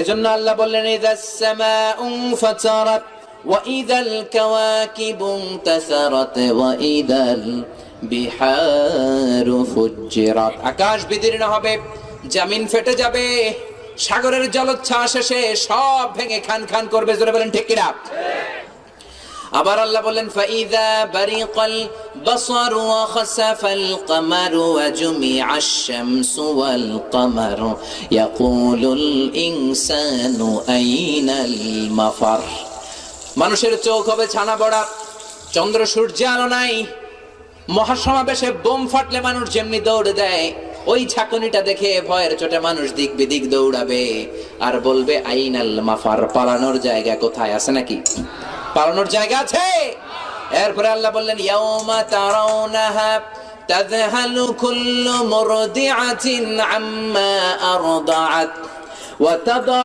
এজন্য আল্লাহ বললেন ইযাস সামাউ ফাতারাত ওয়া ইযাল কাওয়াকিবু ইনতাসারাত ওয়া ইযাল বিহারু ফুজ্জিরাত। আকাশ বিদীর্ণ হবে, জমিন ফেটে যাবে, সাগরের জলোচ্ছ্বাস এসে সব ভেঙে খান খান করবে। জোরে বলেন ঠিক কিনা? আবার আল্লাহ বলেন ফাইযা বারিকাল বাসারু ওয়া খাসাফাল কামারু ওয়া জুমিআশ শামসু ওয়াল কামারু ইয়াকুলুল ইনসানু আইনাল মাফার। মানুষের চোখ হবে ছানা বড়া, চন্দ্র সূর্যের আলো নাই। মহাসমাবেশে বোম ফাটলে মানুষ যেমনি দৌড় দেয়, ওই ঝাঁকুনিটা দেখে ভয়ের চোটে মানুষ দিক বিদিক দৌড়াবে আর বলবে আইনাল মাফার, পালানোর জায়গা কোথায়? আছে নাকি? পালানোর জায়গা আছে? এরপরে আল্লাহ বললেন ইয়াউমা তারাউনাহা তাযহালু কুল্লু মুরদিআতিন আম্মা আরদাআত ওয়া